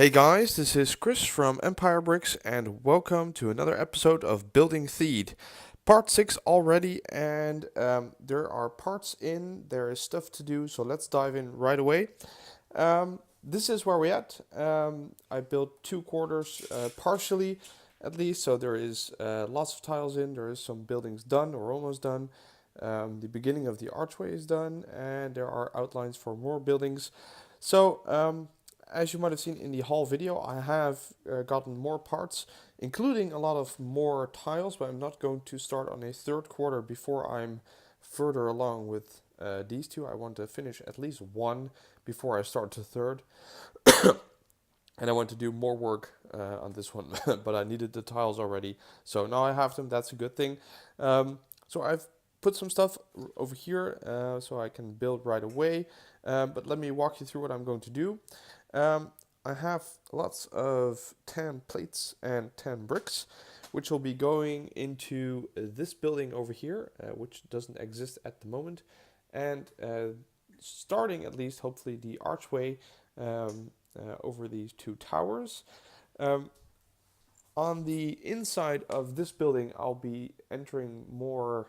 Hey guys, this is Chris from Empire Bricks, and welcome to another episode of Building Theed. Part 6 already, and there are parts in, there is stuff to do, so let's dive in right away. This is where we're at. I built 2 quarters, partially at least, so there is lots of tiles in, there is some buildings done or almost done. The beginning of the archway is done, and there are outlines for more buildings. So, as you might have seen in the haul video, I have gotten more parts, including a lot of more tiles, but I'm not going to start on a third quarter before I'm further along with these two. I want to finish at least one before I start the third. And I want to do more work on this one, but I needed the tiles already. So now I have them, that's a good thing. So I've put some stuff over here so I can build right away. But let me walk you through what I'm going to do. I have lots of tan plates and tan bricks, which will be going into this building over here, which doesn't exist at the moment, and starting at least, hopefully, the archway over these two towers. On the inside of this building, I'll be entering more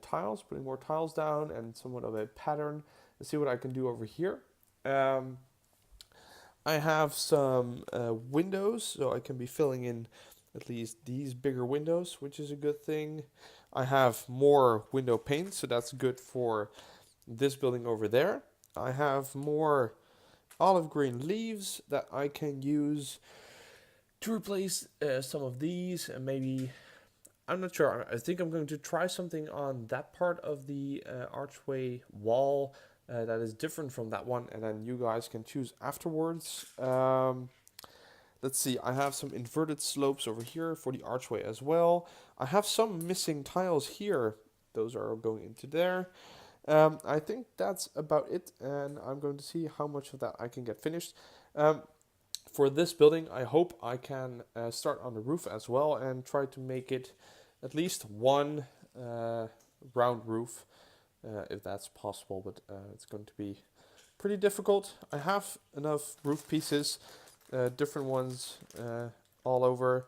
tiles, putting more tiles down, and somewhat of a pattern. Let's see what I can do over here. I have some windows, so I can be filling in at least these bigger windows, which is a good thing. I have more window paint, so that's good for this building over there. I have more olive green leaves that I can use to replace some of these, and maybe, I'm not sure, I think I'm going to try something on that part of the archway wall that is different from that one, and then you guys can choose afterwards. Let's see, I have some inverted slopes over here for the archway as well. I have some missing tiles here. Those are going into there. I think that's about it, and I'm going to see how much of that I can get finished. For this building, I hope I can start on the roof as well and try to make it at least one round roof. If that's possible, but it's going to be pretty difficult. I have enough roof pieces, different ones all over,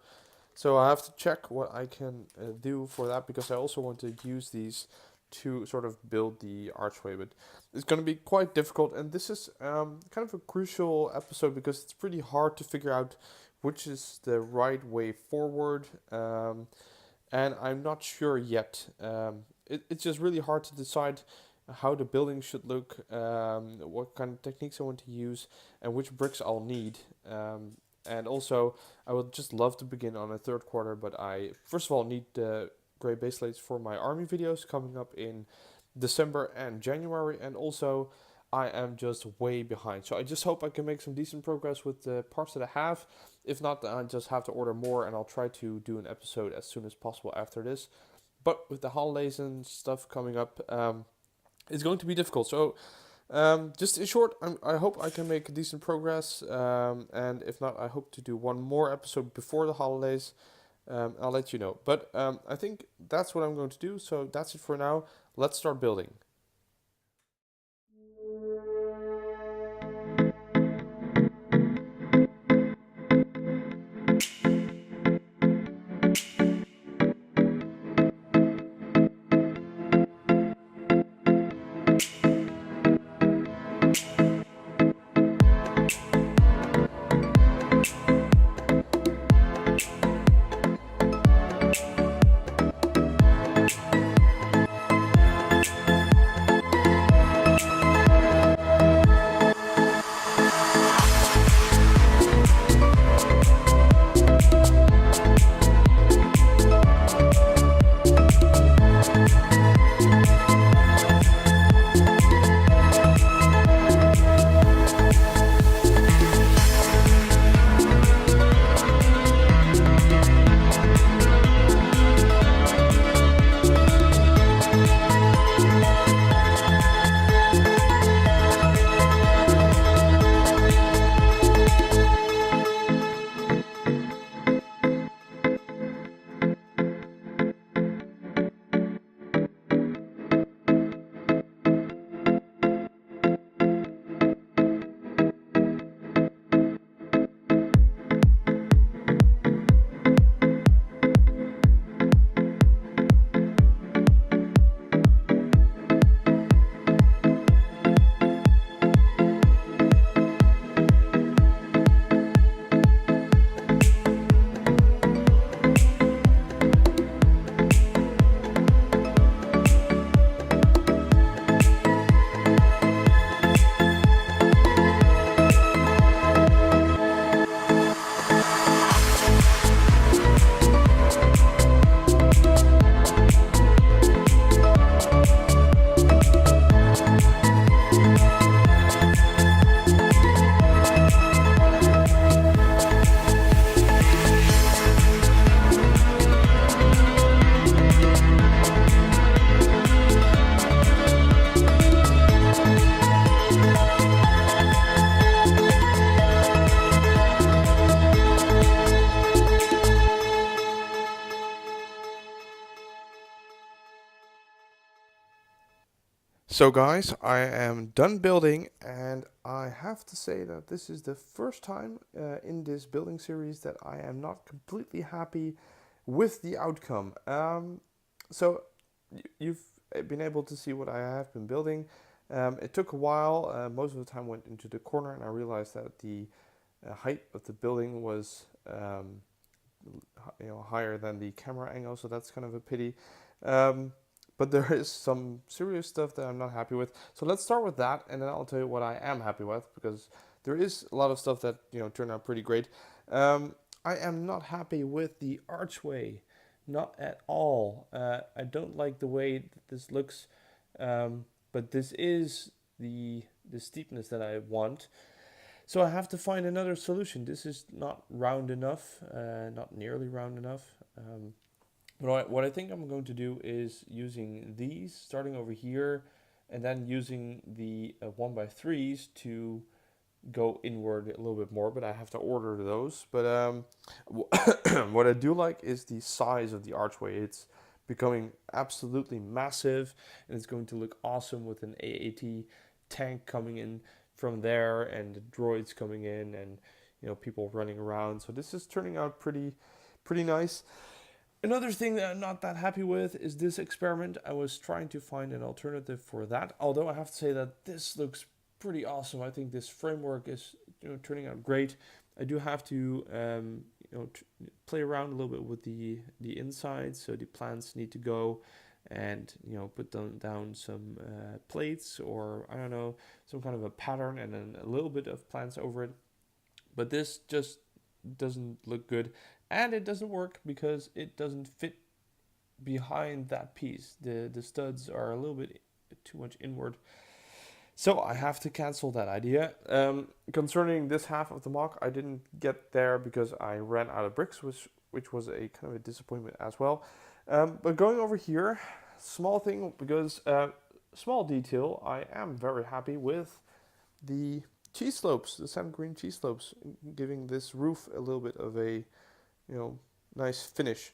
so I have to check what I can do for that, because I also want to use these to sort of build the archway, but it's going to be quite difficult, and this is kind of a crucial episode because it's pretty hard to figure out which is the right way forward, and I'm not sure yet. It's just really hard to decide how the building should look, what kind of techniques I want to use, and which bricks I'll need. And also, I would just love to begin on a third quarter, but I, first of all, need the gray base plates for my army videos coming up in December and January, and also I am just way behind. So I just hope I can make some decent progress with the parts that I have. If not, then I just have to order more, and I'll try to do an episode as soon as possible after this. But with the holidays and stuff coming up, it's going to be difficult. So, just in short, I hope I can make decent progress. And if not, I hope to do one more episode before the holidays. I'll let you know. But I think that's what I'm going to do. So that's it for now. Let's start building. So guys, I am done building, and I have to say that this is the first time in this building series that I am not completely happy with the outcome. So you've been able to see what I have been building. It took a while. Most of the time went into the corner, and I realized that the height of the building was higher than the camera angle, so that's kind of a pity. Um, but there is some serious stuff that I'm not happy with. So let's start with that, and then I'll tell you what I am happy with, because there is a lot of stuff that turned out pretty great. I am not happy with the archway, not at all. I don't like the way that this looks, but this is the steepness that I want. So I have to find another solution. This is not round enough, not nearly round enough. But what I think I'm going to do is using these, starting over here, and then using the 1x3s to go inward a little bit more, but I have to order those. But what I do like is the size of the archway. It's becoming absolutely massive, and it's going to look awesome with an AAT tank coming in from there, and the droids coming in, and people running around. So this is turning out pretty nice. Another thing that I'm not that happy with is this experiment. I was trying to find an alternative for that, although I have to say that this looks pretty awesome. I think this framework is turning out great. I do have to play around a little bit with the inside, so the plants need to go and put down some plates, or I don't know, some kind of a pattern, and then a little bit of plants over it. But this just doesn't look good, and it doesn't work because it doesn't fit behind that piece. The studs are a little bit too much inward, so I have to cancel that idea. Concerning this half of the MOC, I didn't get there because I ran out of bricks, which was a kind of a disappointment as well. But going over here, small thing, because small detail, I am very happy with the cheese slopes, the sand green cheese slopes, giving this roof a little bit of a nice finish.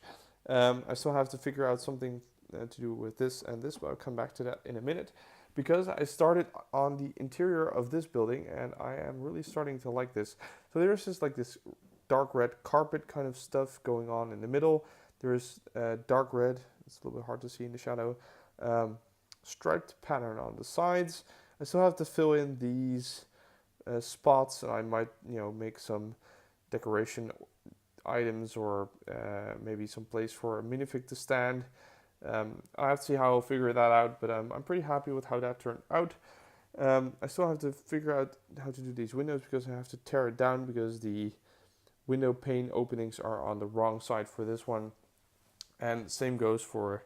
I still have to figure out something to do with this and this, but I'll come back to that in a minute, because I started on the interior of this building, and I am really starting to like this. So there's just like this dark red carpet kind of stuff going on in the middle. There's dark red, it's a little bit hard to see in the shadow, striped pattern on the sides. I still have to fill in these spots, and I might make some decoration items, or maybe some place for a minifig to stand. I have to see how I'll figure that out, but I'm pretty happy with how that turned out. I still have to figure out how to do these windows, because I have to tear it down, because the window pane openings are on the wrong side for this one, and same goes for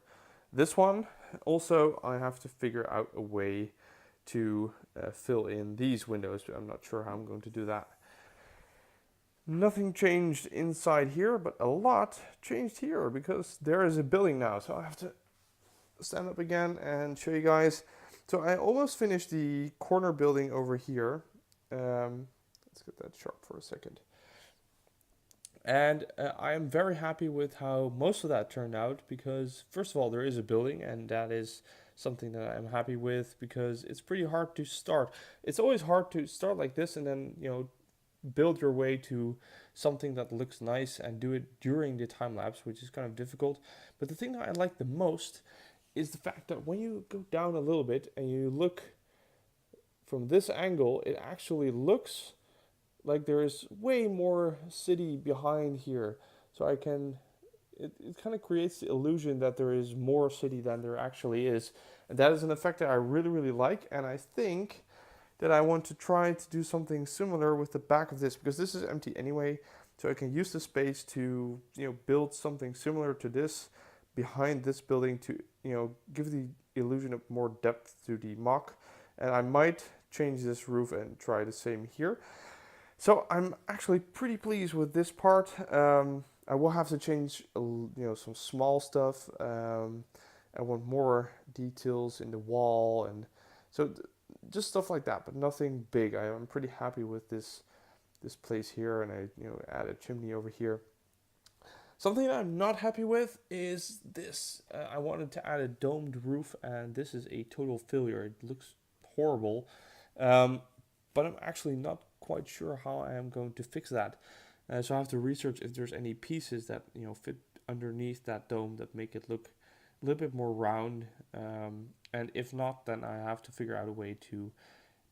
this one. Also, I have to figure out a way to fill in these windows, but I'm not sure how I'm going to do that. Nothing changed inside here, but a lot changed here, because there is a building now. So I have to stand up again and show you guys. So I almost finished the corner building over here. Let's get that sharp for a second. And I am very happy with how most of that turned out, because first of all, there is a building, and that is something that I'm happy with, because it's pretty hard to start. It's always hard to start like this and then build your way to something that looks nice and do it during the time lapse, which is kind of difficult. But the thing that I like the most is the fact that when you go down a little bit and you look from this angle, it actually looks like there is way more city behind here. So it kind of creates the illusion that there is more city than there actually is. And that is an effect that I really like, and I think that I want to try to do something similar with the back of this, because this is empty anyway, so I can use the space to build something similar to this behind this building to give the illusion of more depth to the MOC. And I might change this roof and try the same here. So I'm actually pretty pleased with this part. I will have to change some small stuff. I want more details in the wall, and so just stuff like that, but nothing big. I'm pretty happy with this place here, and I add a chimney over here. Something that I'm not happy with is this. I wanted to add a domed roof, and this is a total failure. It looks horrible, um, but I'm actually not quite sure how I am going to fix that. So I have to research if there's any pieces that fit underneath that dome that make it look a little bit more round. And if not, then I have to figure out a way to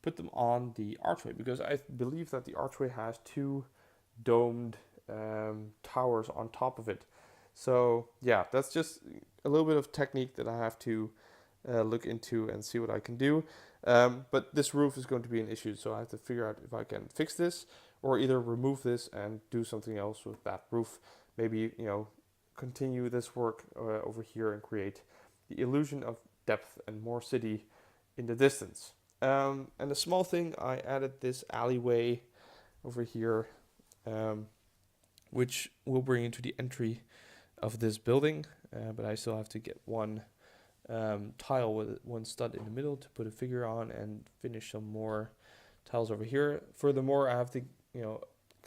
put them on the archway, because I believe that the archway has two domed towers on top of it. So yeah, that's just a little bit of technique that I have to look into and see what I can do. But this roof is going to be an issue, so I have to figure out if I can fix this or either remove this and do something else with that roof. Maybe continue this work over here and create the illusion of depth and more city in the distance. And a small thing, I added this alleyway over here, which will bring into the entry of this building, but I still have to get one tile with one stud in the middle to put a figure on and finish some more tiles over here. Furthermore, I have to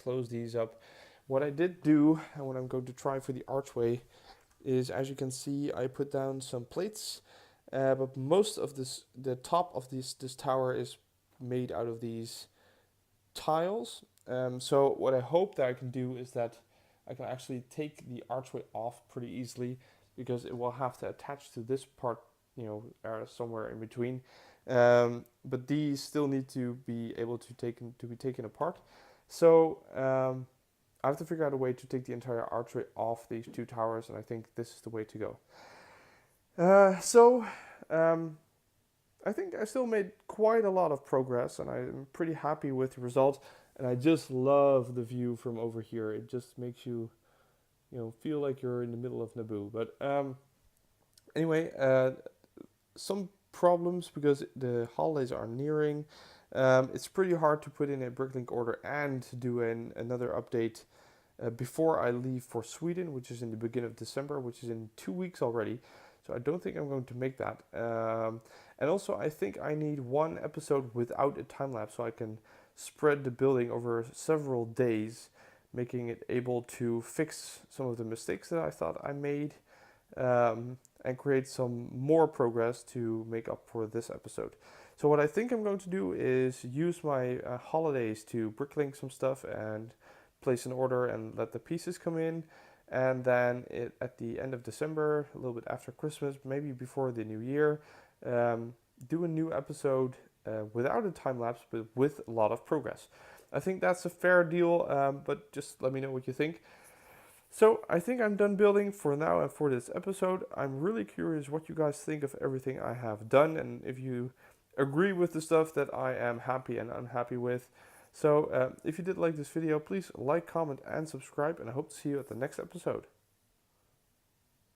close these up. What I did do, and what I'm going to try for the archway, is, as you can see, I put down some plates, but most of the top of this tower is made out of these tiles. So what I hope that I can do is that I can actually take the archway off pretty easily, because it will have to attach to this part, somewhere in between. But these still need to be able to be taken apart. So I have to figure out a way to take the entire archway off these two towers, and I think this is the way to go. I think I still made quite a lot of progress, and I'm pretty happy with the result. And I just love the view from over here. It just makes you, feel like you're in the middle of Naboo. But anyway, some problems because the holidays are nearing. It's pretty hard to put in a Bricklink order and do another update before I leave for Sweden, which is in the beginning of December, which is in 2 weeks already. So I don't think I'm going to make that. And also, I think I need one episode without a time lapse, so I can spread the building over several days, making it able to fix some of the mistakes that I thought I made, and create some more progress to make up for this episode. So what I think I'm going to do is use my holidays to bricklink some stuff and place an order and let the pieces come in. And then at the end of December, a little bit after Christmas, maybe before the new year, do a new episode without a time lapse, but with a lot of progress. I think that's a fair deal, but just let me know what you think. So I think I'm done building for now and for this episode. I'm really curious what you guys think of everything I have done, and if you agree with the stuff that I am happy and unhappy with. So if you did like this video, please like, comment, and subscribe, and I hope to see you at the next episode.